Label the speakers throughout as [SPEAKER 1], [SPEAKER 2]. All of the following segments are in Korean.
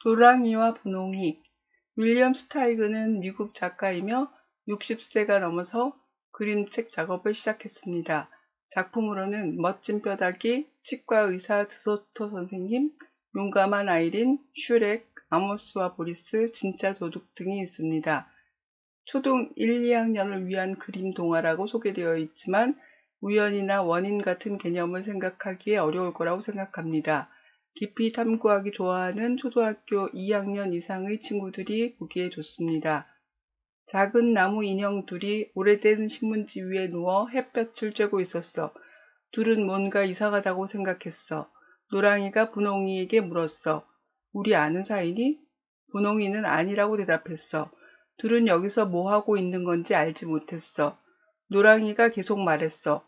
[SPEAKER 1] 노랑이와 분홍이. 윌리엄 스타이그는 미국 작가이며 60세가 넘어서 그림책 작업을 시작했습니다. 작품으로는 멋진 뼈다귀, 치과 의사 드소토 선생님, 용감한 아이린, 슈렉, 아모스와 보리스, 진짜 도둑 등이 있습니다. 초등 1, 2학년을 위한 그림 동화라고 소개되어 있지만 우연이나 원인 같은 개념을 생각하기에 어려울 거라고 생각합니다. 깊이 탐구하기 좋아하는 초등학교 2학년 이상의 친구들이 보기에 좋습니다. 작은 나무 인형 둘이 오래된 신문지 위에 누워 햇볕을 쬐고 있었어. 둘은 뭔가 이상하다고 생각했어. 노랑이가 분홍이에게 물었어. 우리 아는 사이니? 분홍이는 아니라고 대답했어. 둘은 여기서 뭐 하고 있는 건지 알지 못했어. 노랑이가 계속 말했어.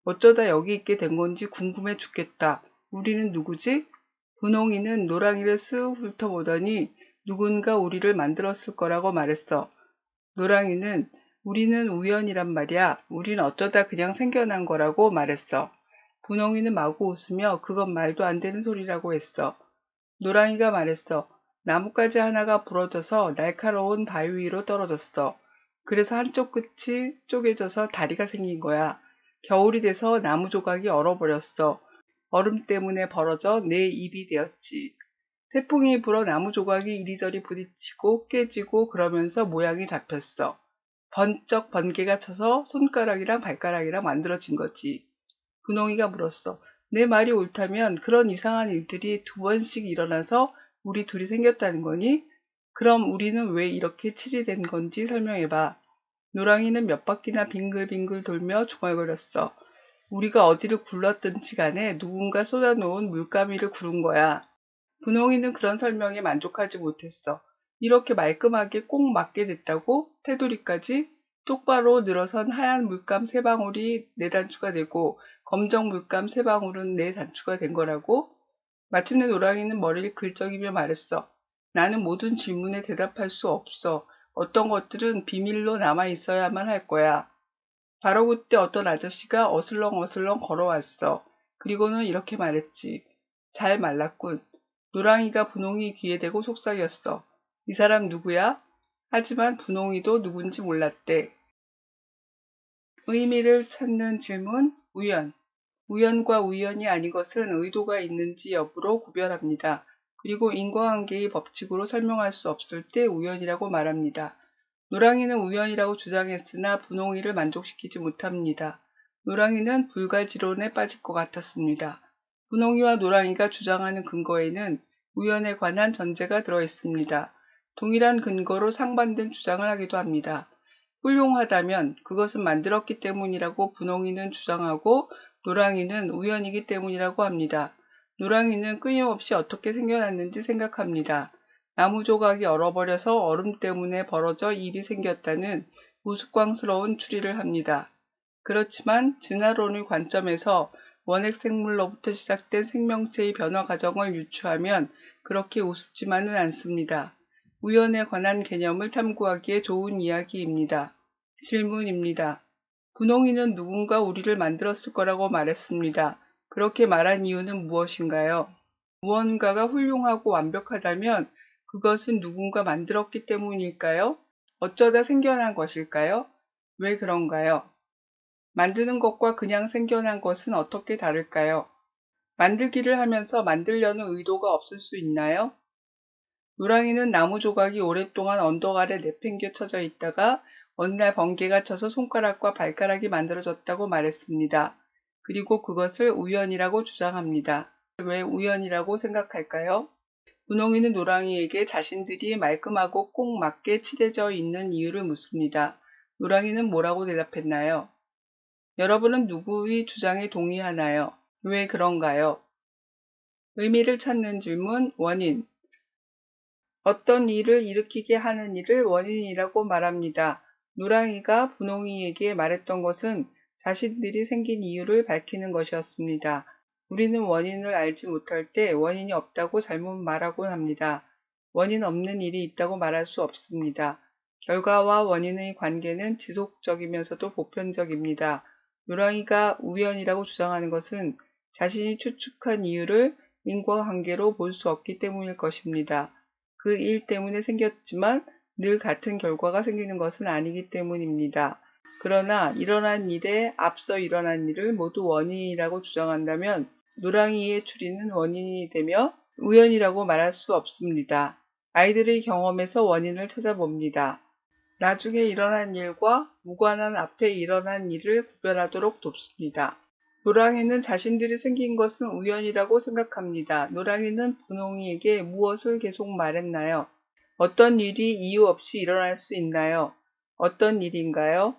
[SPEAKER 1] 어쩌다 여기 있게 된 건지 궁금해 죽겠다. 우리는 누구지? 분홍이는 노랑이를 쓱 훑어보더니 누군가 우리를 만들었을 거라고 말했어. 노랑이는 우리는 우연이란 말이야. 우린 어쩌다 그냥 생겨난 거라고 말했어. 분홍이는 마구 웃으며 그건 말도 안 되는 소리라고 했어. 노랑이가 말했어. 나뭇가지 하나가 부러져서 날카로운 바위 위로 떨어졌어. 그래서 한쪽 끝이 쪼개져서 다리가 생긴 거야. 겨울이 돼서 나무 조각이 얼어버렸어. 얼음 때문에 벌어져 내 입이 되었지. 태풍이 불어 나무 조각이 이리저리 부딪히고 깨지고 그러면서 모양이 잡혔어. 번쩍 번개가 쳐서 손가락이랑 발가락이랑 만들어진 거지. 분홍이가 물었어. 내 말이 옳다면 그런 이상한 일들이 2번씩 일어나서 우리 둘이 생겼다는 거니? 그럼 우리는 왜 이렇게 칠이 된 건지 설명해봐. 노랑이는 몇 바퀴나 빙글빙글 돌며 중얼거렸어. 우리가 어디를 굴렀든지 간에 누군가 쏟아놓은 물가미를 구른 거야. 분홍이는 그런 설명에 만족하지 못했어. 이렇게 말끔하게 꼭 맞게 됐다고? 테두리까지? 똑바로 늘어선 하얀 물감 3방울이 4단추가 되고 검정 물감 3방울은 4단추가 된 거라고? 마침내 노랑이는 머리를 긁적이며 말했어. 나는 모든 질문에 대답할 수 없어. 어떤 것들은 비밀로 남아 있어야만 할 거야. 바로 그때 어떤 아저씨가 어슬렁어슬렁 걸어왔어. 그리고는 이렇게 말했지. 잘 말랐군. 노랑이가 분홍이 귀에 대고 속삭였어. 이 사람 누구야? 하지만 분홍이도 누군지 몰랐대. 의미를 찾는 질문, 우연. 우연과 우연이 아닌 것은 의도가 있는지 여부로 구별합니다. 그리고 인과관계의 법칙으로 설명할 수 없을 때 우연이라고 말합니다. 노랑이는 우연이라고 주장했으나 분홍이를 만족시키지 못합니다. 노랑이는 불가지론에 빠질 것 같았습니다. 분홍이와 노랑이가 주장하는 근거에는 우연에 관한 전제가 들어있습니다. 동일한 근거로 상반된 주장을 하기도 합니다. 훌륭하다면 그것은 만들었기 때문이라고 분홍이는 주장하고 노랑이는 우연이기 때문이라고 합니다. 노랑이는 끊임없이 어떻게 생겨났는지 생각합니다. 나무 조각이 얼어버려서 얼음 때문에 벌어져 입이 생겼다는 우스꽝스러운 추리를 합니다. 그렇지만 진화론의 관점에서 원핵 생물로부터 시작된 생명체의 변화 과정을 유추하면 그렇게 우습지만은 않습니다. 우연에 관한 개념을 탐구하기에 좋은 이야기입니다. 질문입니다. 분홍이는 누군가 우리를 만들었을 거라고 말했습니다. 그렇게 말한 이유는 무엇인가요? 무언가가 훌륭하고 완벽하다면 그것은 누군가 만들었기 때문일까요? 어쩌다 생겨난 것일까요? 왜 그런가요? 만드는 것과 그냥 생겨난 것은 어떻게 다를까요? 만들기를 하면서 만들려는 의도가 없을 수 있나요? 노랑이는 나무 조각이 오랫동안 언덕 아래 내팽겨 쳐져 있다가 어느 날 번개가 쳐서 손가락과 발가락이 만들어졌다고 말했습니다. 그리고 그것을 우연이라고 주장합니다. 왜 우연이라고 생각할까요? 분홍이는 노랑이에게 자신들이 말끔하고 꼭 맞게 칠해져 있는 이유를 묻습니다. 노랑이는 뭐라고 대답했나요? 여러분은 누구의 주장에 동의하나요? 왜 그런가요? 의미를 찾는 질문, 원인. 어떤 일을 일으키게 하는 일을 원인이라고 말합니다. 노랑이가 분홍이에게 말했던 것은 자신들이 생긴 이유를 밝히는 것이었습니다. 우리는 원인을 알지 못할 때 원인이 없다고 잘못 말하곤 합니다. 원인 없는 일이 있다고 말할 수 없습니다. 결과와 원인의 관계는 지속적이면서도 보편적입니다. 노랑이가 우연이라고 주장하는 것은 자신이 추측한 이유를 인과관계로 볼 수 없기 때문일 것입니다. 그 일 때문에 생겼지만 늘 같은 결과가 생기는 것은 아니기 때문입니다. 그러나 일어난 일에 앞서 일어난 일을 모두 원인이라고 주장한다면 노랑이의 추리는 원인이 되며 우연이라고 말할 수 없습니다. 아이들의 경험에서 원인을 찾아봅니다. 나중에 일어난 일과 무관한 앞에 일어난 일을 구별하도록 돕습니다. 노랑이는 자신들이 생긴 것은 우연이라고 생각합니다. 노랑이는 분홍이에게 무엇을 계속 말했나요? 어떤 일이 이유 없이 일어날 수 있나요? 어떤 일인가요?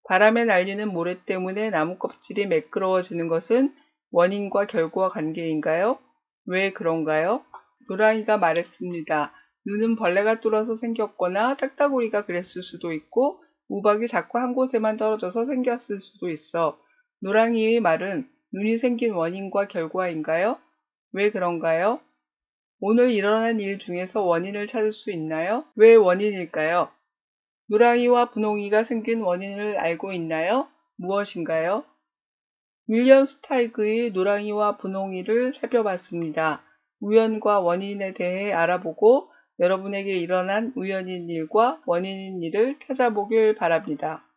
[SPEAKER 1] 바람에 날리는 모래 때문에 나무 껍질이 매끄러워지는 것은 원인과 결과 관계인가요? 왜 그런가요? 노랑이가 말했습니다. 눈은 벌레가 뚫어서 생겼거나 딱따구리가 그랬을 수도 있고 우박이 자꾸 한 곳에만 떨어져서 생겼을 수도 있어. 노랑이의 말은 눈이 생긴 원인과 결과인가요? 왜 그런가요? 오늘 일어난 일 중에서 원인을 찾을 수 있나요? 왜 원인일까요? 노랑이와 분홍이가 생긴 원인을 알고 있나요? 무엇인가요? 윌리엄 스타이그의 노랑이와 분홍이를 살펴봤습니다. 우연과 원인에 대해 알아보고 여러분에게 일어난 우연인 일과 원인인 일을 찾아보길 바랍니다.